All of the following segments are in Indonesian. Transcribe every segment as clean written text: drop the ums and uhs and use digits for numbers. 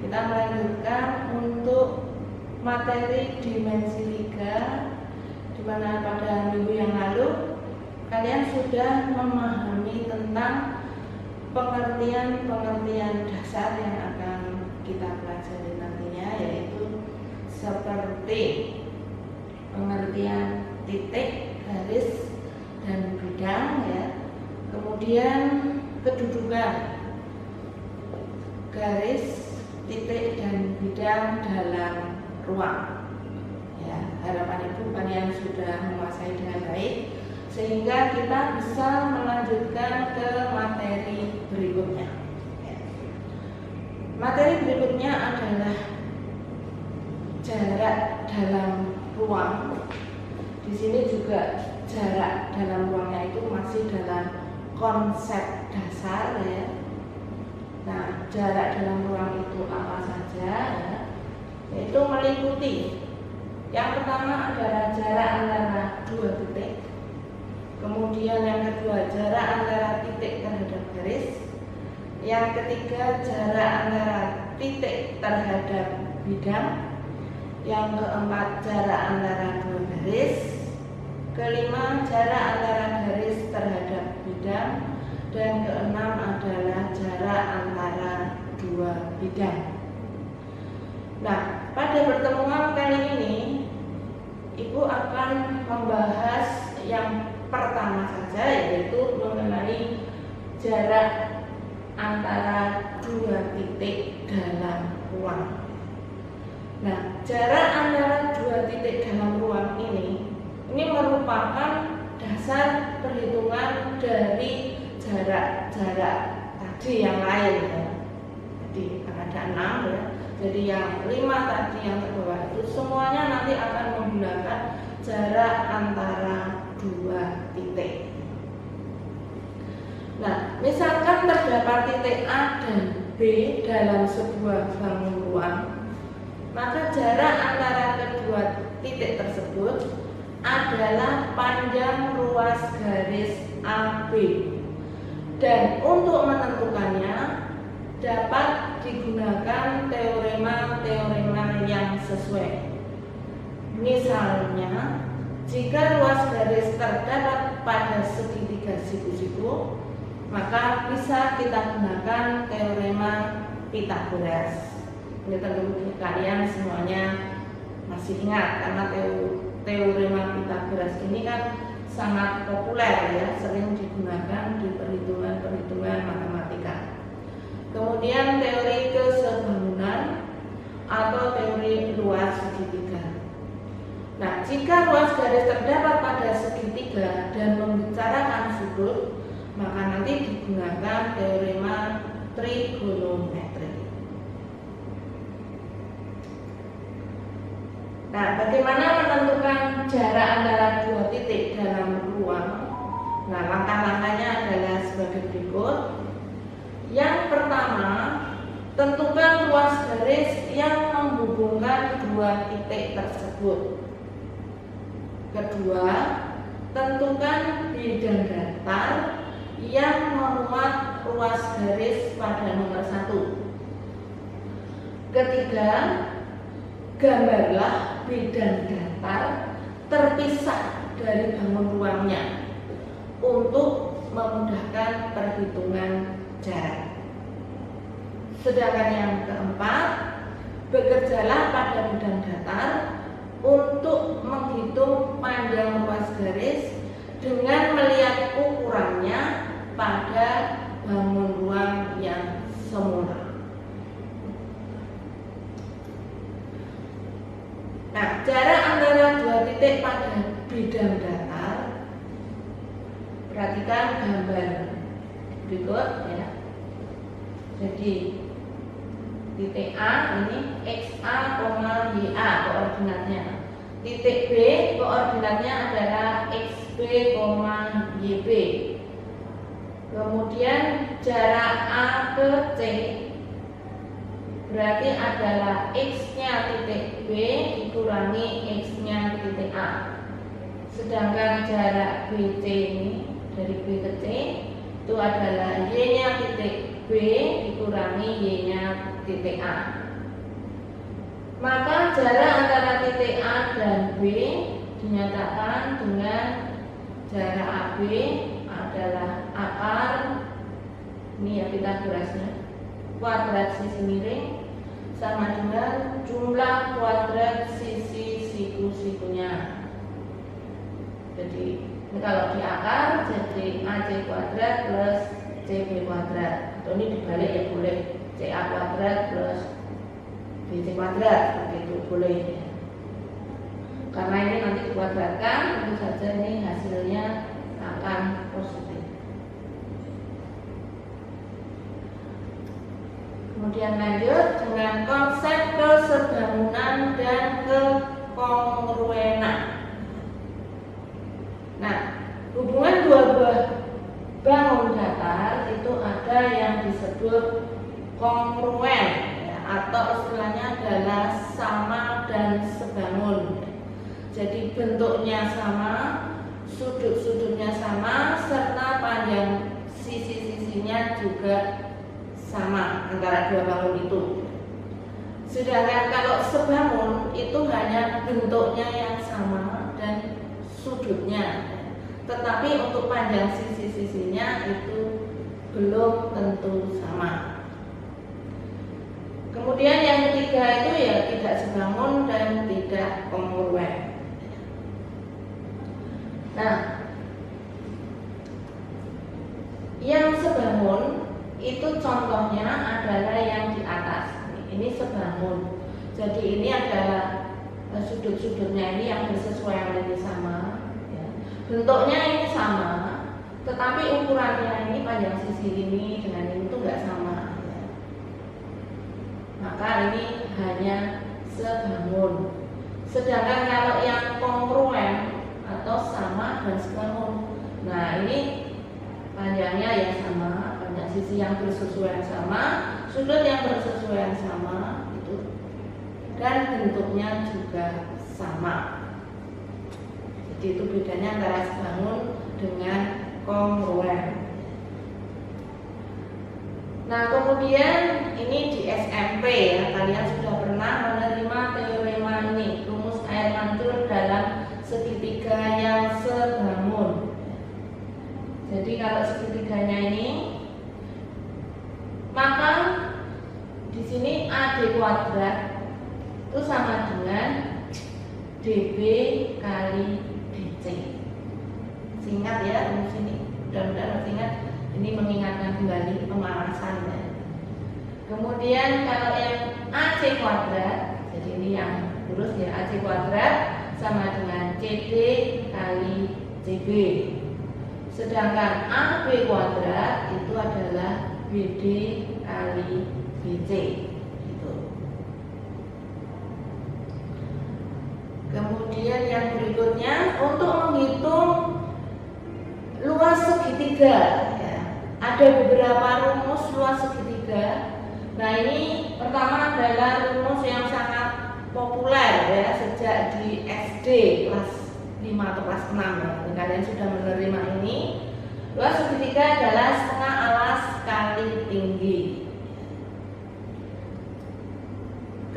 Kita melanjutkan untuk materi dimensi 3, di mana pada minggu yang lalu kalian sudah memahami tentang pengertian-pengertian dasar yang akan kita pelajari nantinya, yaitu seperti pengertian titik, garis, dan bidang ya. Kemudian kedudukan garis, titik, dan bidang dalam ruang. Ya, harapan Ibu kalian sudah menguasai dengan baik sehingga kita bisa melanjutkan ke materi berikutnya. Ya. Materi berikutnya adalah jarak dalam ruang. Di sini juga jarak dalam ruangnya itu masih dalam konsep dasar ya. Nah, jarak dalam ruang itu apa saja ya? Yaitu meliputi yang pertama adalah jarak antara dua titik, kemudian yang kedua jarak antara titik terhadap garis, yang ketiga jarak antara titik terhadap bidang, yang keempat jarak antara dua garis, kelima jarak antara garis terhadap bidang, dan keenam adalah jarak antara dua bidang. Nah, pada pertemuan kali ini Ibu akan membahas yang pertama saja, yaitu mengenai jarak antara dua titik dalam ruang. Nah, jarak antara dua titik dalam ruang ini merupakan dasar perhitungan dari jarak-jarak tadi yang lain ya. Jadi ada 6 ya. Jadi yang 5 tadi yang terbawah itu semuanya nanti akan menggunakan jarak antara dua titik. Nah, misalkan terdapat titik A dan B dalam sebuah bangun ruang, maka jarak antara kedua titik tersebut adalah panjang ruas garis AB. Dan untuk menentukannya dapat digunakan teorema-teorema yang sesuai. Misalnya, jika ruas garis terdapat pada segitiga siku-siku, maka bisa kita gunakan teorema Pythagoras. Ini tentu kalian semuanya masih ingat karena teorema Pythagoras ini kan sangat populer ya, sering digunakan di perhitungan-perhitungan matematika. Kemudian teori kesebangunan atau teori luas segitiga. Nah, jika ruas garis terdapat pada segitiga dan membicarakan sudut, maka nanti digunakan teorema trigonometri. Nah, bagaimana menentukan jarak antara dua titik dalam ruang? Nah, langkah-langkahnya adalah sebagai berikut. Yang pertama, tentukan ruas garis yang menghubungkan dua titik tersebut. Kedua, tentukan bidang datar yang memuat ruas garis pada nomor 1. Ketiga, gambarlah bidang datar terpisah dari bangun ruangnya untuk memudahkan perhitungan jarak. Sedangkan yang keempat, bekerjalah pada bidang datar untuk menghitung panjang ruas garis dengan melihat ukurannya pada bangun ruang yang semula. Nah, jarak antara dua titik pada bidang datar, perhatikan gambar berikut ya. Jadi titik A ini XA, YA koordinatnya. Titik B koordinatnya adalah XB, YB. Kemudian jarak A ke C berarti adalah X-nya titik B dikurangi X-nya titik A. Sedangkan jarak BC ini dari B ke C itu adalah Y-nya titik B dikurangi Y-nya titik A. Maka jarak antara titik A dan B dinyatakan dengan jarak AB adalah akar, ini ya Pitagorasnya, kuadrat sisi miring sama dengan jumlah kuadrat sisi siku-sikunya. Jadi ini kalau di akar jadi AC kuadrat plus CB kuadrat, atau ini dibalik ya boleh, CA kuadrat plus BC kuadrat, seperti itu boleh ya. Karena ini nanti dikuadratkan, tentu saja ini hasilnya akan positif. Kemudian lanjut dengan konsep kesebangunan dan kekongruenan. Nah, hubungan dua buah bangun datar itu ada yang disebut kongruen ya, atau istilahnya adalah sama dan sebangun. Jadi bentuknya sama, sudut-sudutnya sama, serta panjang sisi-sisinya juga sama antara dua bangun itu. Sedangkan kalau sebangun itu hanya bentuknya yang sama dan sudutnya, tetapi untuk panjang sisi-sisinya itu belum tentu sama. Kemudian yang ketiga itu ya tidak sebangun dan tidak kongruen. Nah, yang sebangun itu contohnya adalah yang di atas. Ini sebangun. Jadi ini adalah sudut-sudutnya ini yang bersesuaian ini sama. Ya. Bentuknya ini sama, tetapi ukurannya ini panjang sisi ini dengan ini itu enggak sama. Ya. Maka ini hanya sebangun. Sedangkan kalau yang kongruen atau sama dan sebangun, nah ini panjangnya yang sama, panjang sisi yang bersesuaian sama, sudut yang bersesuaian sama itu, dan bentuknya juga sama. Jadi itu bedanya antara sebangun dengan kongruen. Nah, kemudian ini di SMP ya, kalian sudah pernah menerima teorema ini, rumus air mancur dalam segitiga yang sebangun. Jadi kalau segitiganya ini, maka di sini AD kuadrat itu sama dengan DB kali DC. Singkat ya rumus ini, mudah-mudahan ingat. Ini mengingatkan kembali pemanasannya. Kemudian kalau yang AC kuadrat, jadi ini yang lurus ya, AC kuadrat sama dengan CD kali CB. Sedangkan AB kuadrat itu adalah BD kali BC. Gitu. Kemudian yang berikutnya untuk menghitung luas segitiga, ya, ada beberapa rumus luas segitiga. Nah ini pertama adalah rumus yang sangat populer ya sejak di SD kelas 5 atau kelas 6 ya. Kalian sudah menerima ini. Luas segitiga adalah setengah alas kali tinggi.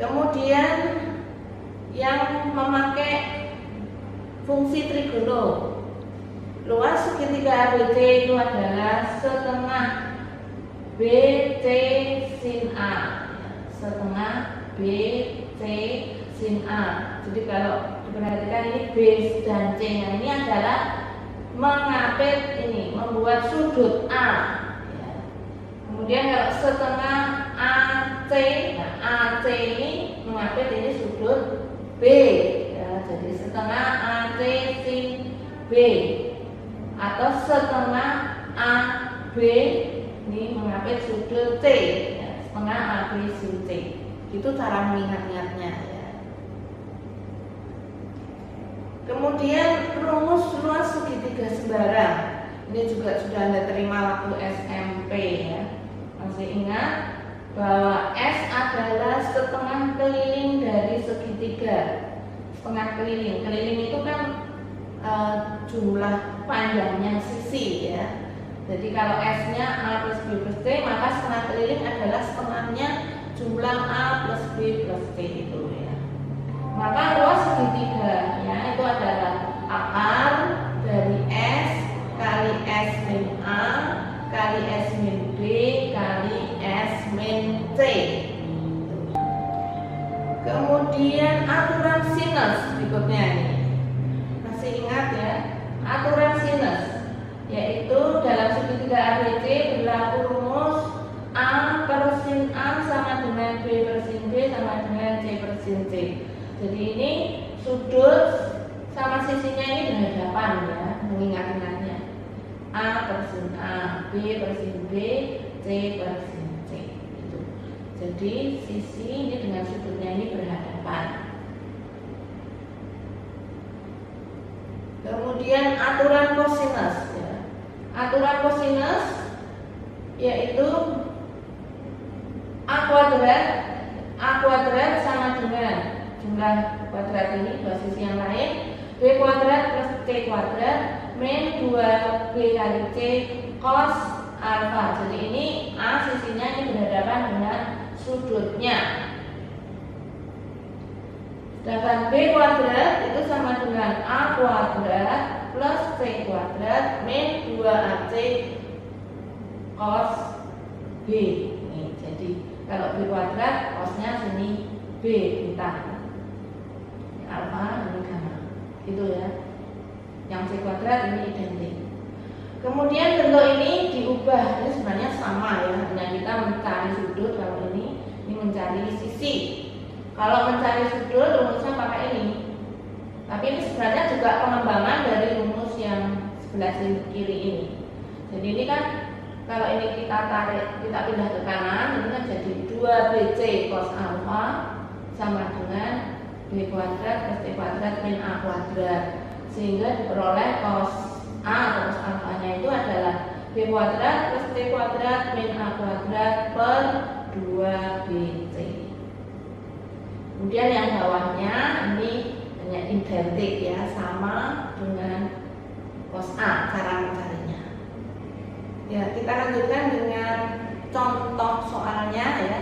Kemudian yang memakai fungsi trigono, luas segitiga ABC itu adalah setengah BC sin A, setengah BC sin A. Jadi kalau diperhatikan ini B dan C nya ini adalah mengapit ini, membuat sudut A. Kemudian kalau setengah AC, nah AC ini mengapit ini sudut B, ya, jadi setengah AC sin B. Atau setengah AB ini mengapit sudut C, ya, setengah AB sin C. Itu cara mengingat-ingatnya ya. Kemudian rumus luas segitiga sembarang. Ini juga sudah Anda terima waktu SMP ya. Masih ingat bahwa S adalah setengah keliling dari segitiga. Setengah keliling. Keliling itu kan jumlah panjangnya sisi ya. Jadi kalau S-nya A plus B plus C, maka setengah keliling adalah setengahnya jumlah A plus B plus C itu ya. Maka luas segitiga ya itu adalah akar dari S kali S min A kali S min B kali S min C. Kemudian aturan sinus berikutnya ini. Masih ingat ya? Aturan sinus yaitu dalam segitiga ABC berlaku rumus A per sin A sama dengan B per sin B sama dengan C per sin C. Jadi ini sudut sama sisinya ini berhadapan ya, mengingat-ingatnya. A per sin A, B per sin B, C per sin C. Gitu. Jadi sisi ini dengan sudutnya ini berhadapan. Kemudian aturan kosinus ya. Aturan kosinus yaitu A kuadrat sama dengan jumlah kuadrat ini dua sisi yang lain B kuadrat plus C kuadrat min 2B kali C cos alfa. Jadi ini A sisinya ini berhadapan dengan sudutnya. Sedangkan B kuadrat itu sama dengan A kuadrat plus C kuadrat min 2AC cos B. Nih, jadi kalau B kuadrat cosnya sini B bintang. Alfa ini gamma. Gitu ya. Yang C kuadrat ini identik. Kemudian bentuk ini diubah. Ini sebenarnya sama ya. Hanya kita mencari sudut kalau ini mencari sisi. Kalau mencari sudut rumusnya pakai ini. Tapi ini sebenarnya juga pengembangan dari rumus yang sebelah kiri ini. Jadi ini kan kalau ini kita tarik, kita pindah ke kanan, ini kan jadi 2BC cos alfa sama dengan B kuadrat plus C kuadrat min A kuadrat. Sehingga diperoleh cos A atau cos alfanya itu adalah B kuadrat plus C kuadrat min A kuadrat per 2BC. Kemudian yang bawahnya ini hanya identik ya, sama dengan cos A cara mencarinya. Ya, kita lanjutkan dengan contoh soalnya ya.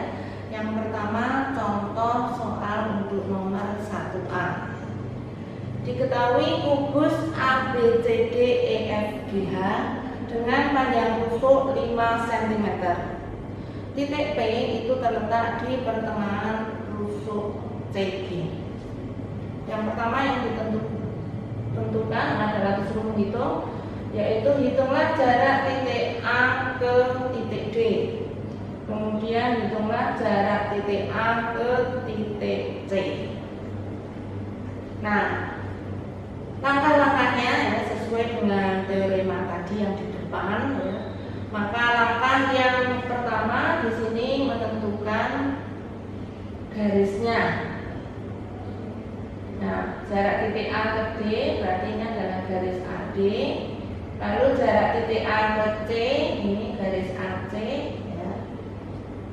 Yang pertama contoh soal untuk nomor 1A. Diketahui kubus ABCDEFGH dengan panjang rusuk 5 cm. Titik P itu terletak di pertengahan rusuk CG. Yang pertama yang ditentukan adalah disuruh menghitung, yaitu hitunglah jarak titik A ke titik D. Kemudian hitunglah jarak titik A ke titik C. Nah, langkah-langkahnya ya, sesuai dengan teorema tadi yang di depan ya. Maka langkah yang pertama di sini menentukan garisnya. Nah, jarak titik A ke D berarti ini adalah garis AD. Lalu jarak titik A ke C ini garis AC ya.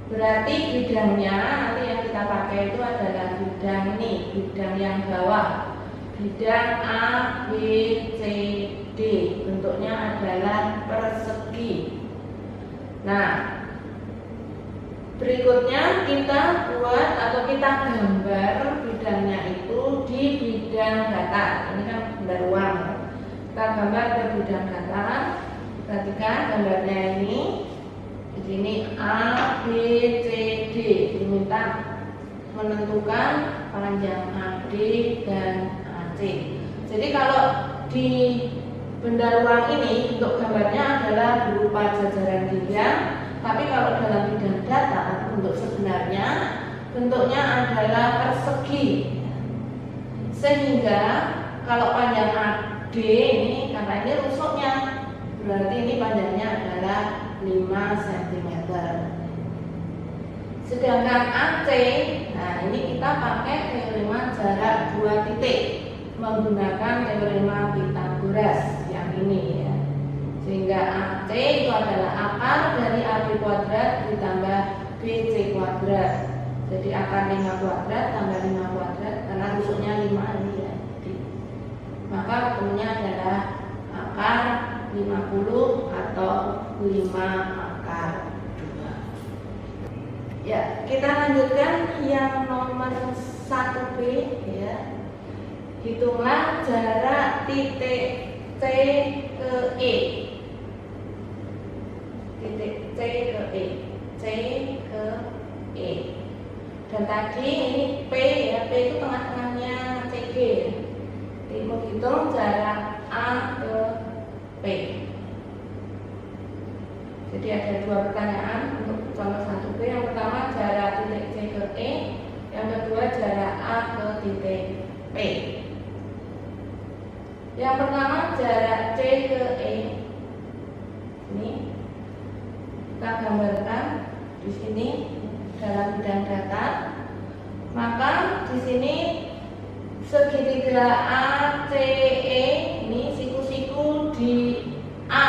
Berarti bidangnya nanti yang kita pakai itu adalah bidang ini, bidang yang bawah. Bidang A, B, C, D. Bentuknya adalah persegi. Nah, berikutnya kita buat atau kita gambar bidangnya itu di bidang datar. Ini kan benda ruang. Kita gambar ke bidang datar. Perhatikan gambarnya ini. Di sini A, B, C, D. Diminta menentukan panjang AD dan AC. Jadi kalau di benda ruang ini bentuk gambarnya adalah berupa jajaran bidang. Tapi kalau dalam bidang datar bentuk sebenarnya bentuknya adalah persegi. Sehingga kalau panjang AD ini karena ini rusuknya, berarti ini panjangnya adalah 5 cm. Sedangkan AC, nah ini kita pakai teorema jarak dua titik menggunakan teorema Pythagoras yang ini ya. Sehingga AC itu adalah akar dari AB kuadrat ditambah BC kuadrat. Jadi akar 5 kuadrat tambah 5 kuadrat karena rusuknya 5 ini ya. Maka ketemunya adalah akar 50 atau 5 akar 2. Ya, kita lanjutkan yang nomor 1B ya. Hitunglah jarak titik C ke E. Titik C ke E. C ke E. Dan tadi ini P ya, P itu tengah-tengahnya CG. Jadi menghitung jarak A ke P. Jadi ada dua pertanyaan untuk contoh 1B. Yang pertama jarak titik C ke E, yang kedua jarak A ke titik P. Yang pertama jarak C ke E. Ini kita gambarkan di sini dalam bidang datar. Maka di sini segitiga ACE ini siku-siku di A.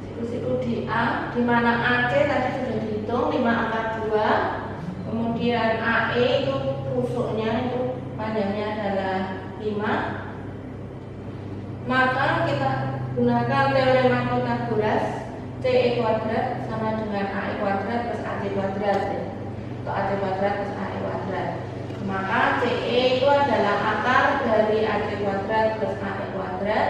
Siku-siku di A, di mana AC tadi sudah dihitung 5 angka 2. Kemudian AE itu pusuknya itu panjangnya adalah 5. Maka kita gunakan teorema Pythagoras, CE kuadrat sama dengan AE kuadrat plus AC kuadrat ya. Atau AC kuadrat plus AE kuadrat. Maka CE itu adalah akar dari AC kuadrat plus AE kuadrat,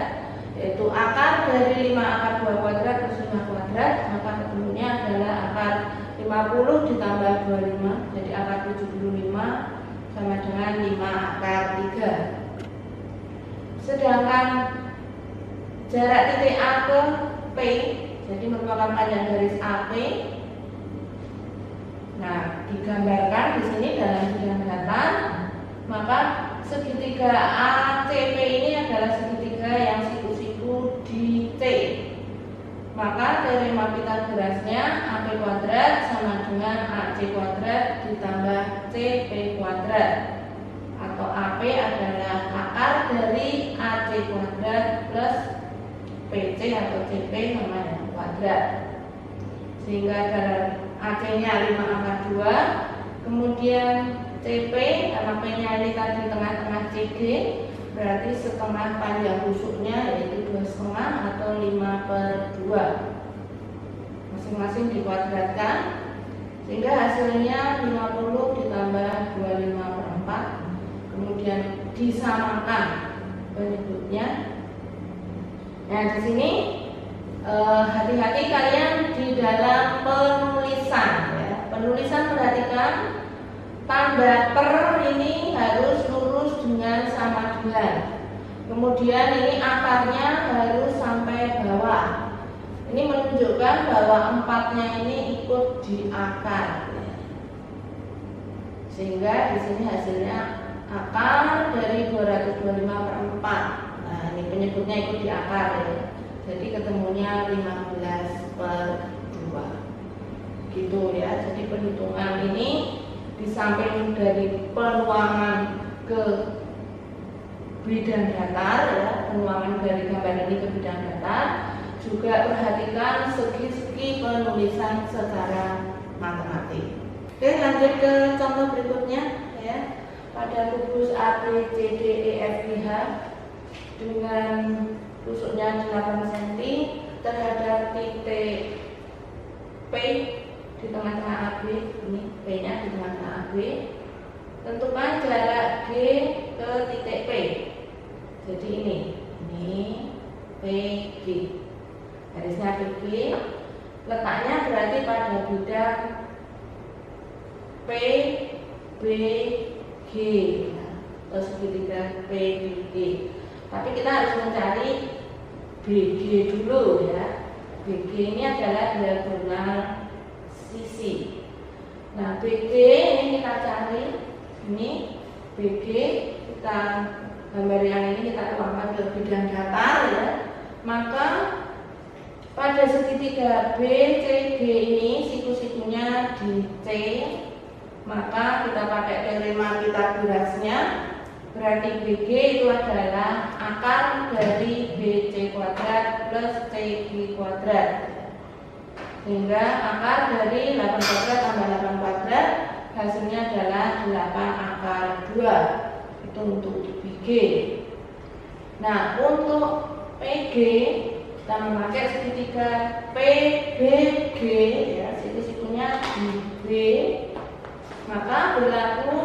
yaitu akar dari 5 akar 2 kuadrat plus 5 kuadrat. Maka ketemunya adalah akar 50 ditambah 25, jadi akar 75 sama dengan 5 akar 3. Sedangkan jarak titik A ke P, jadi merupakan panjang garis AP. Nah, digambarkan di sini dalam bidang datar. Maka segitiga ACP ini adalah segitiga yang siku-siku di C. Maka teorema Pythagorasnya AP kuadrat sama dengan AC kuadrat ditambah CP kuadrat, atau AP adalah akar dari AC kuadrat plus PC atau CP sama dengan kuadrat. Sehingga dalam AC-nya 5 angka 2, kemudian CP karena P-nya ini tadi tengah-tengah CG, berarti setengah panjang busuknya yaitu 2,5 atau 5/2. Masing-masing dikuadratkan sehingga hasilnya 50 ditambah 25/4. Kemudian disamakan penyebutnya. Nah, di sini hati-hati kalian di dalam penulisan ya. Penulisan perhatikan tanda per ini harus lurus dengan sama dengan. Kemudian ini akarnya harus sampai bawah. Ini menunjukkan bahwa 4-nya ini ikut di akar. Sehingga di sini hasilnya akar dari 225/4. Nah, ini penyebutnya ikut di akar ya. Jadi ketemunya 15/2. Gitu ya. Jadi perhitungan ini di samping dari penuangan ke bidang datar ya, penuangan dari gambar ini ke bidang datar, juga perhatikan segi-segi penulisan secara matematik. Oke, lanjut ke contoh berikutnya ya. Pada kubus ABCDEFGH dengan tusuknya 8 cm terhadap titik P di tengah-tengah AB, ini P-nya di tengah-tengah AB. Tentukan jarak G ke titik P. Jadi ini PG. Garisnya PG. Letaknya berarti pada bidang PBG atau segitiga PBG. Tapi kita harus mencari BG dulu ya. BG ini adalah diagonal sisi. Nah, BG ini kita cari. Ini BG, kita gambar yang ini kita tuangkan ke bidang datar ya. Maka pada segitiga BCG ini siku-sikunya di C. Maka kita pakai teorema Pythagorasnya. Berarti BG itu adalah akar dari BC kuadrat plus CG kuadrat. Sehingga akar dari 8 kuadrat tambah 8 kuadrat hasilnya adalah 8 akar 2. Itu untuk BG. Nah, untuk PG kita memakai segitiga PBG ya, siku-sikunya di B. Maka berlaku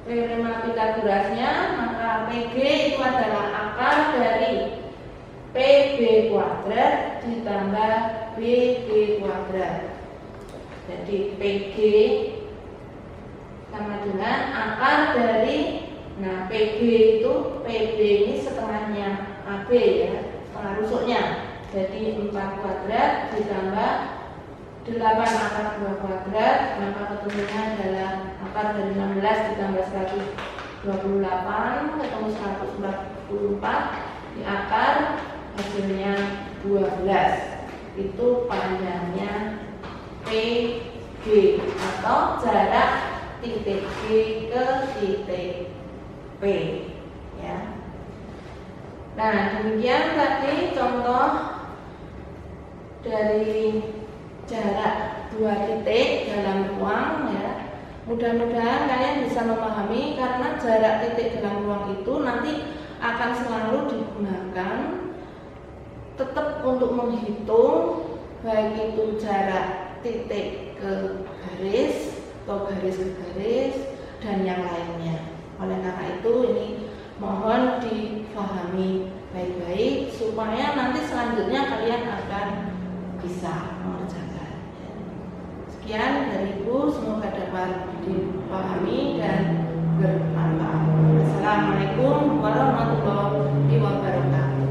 teorema Pitagorasnya, maka PG itu adalah akar dari PB kuadrat ditambah BG kuadrat. Jadi PG sama dengan akar dari, nah PB itu, PB ini setengahnya AB ya, setengah rusuknya. Jadi 4 kuadrat ditambah 8 akar 2 kuadrat, maka ketemunya adalah akar dari 16 ditambah 128, ketemu 144, di akar hasilnya 12. Itu panjangnya PG atau jarak titik G ke titik P ya. Nah, demikian tadi contoh dari jarak 2 titik dalam ruang ya. Mudah-mudahan kalian bisa memahami, karena jarak titik dalam ruang itu nanti akan selalu digunakan tetap untuk menghitung baik itu jarak titik ke garis atau garis ke garis dan yang lainnya. Oleh karena itu ini mohon difahami baik-baik supaya nanti selanjutnya kalian akan bisa mengerjakan. Sekian dari Ibu, semoga dapat dipahami dan bermanfaat. Assalamualaikum warahmatullahi wabarakatuh.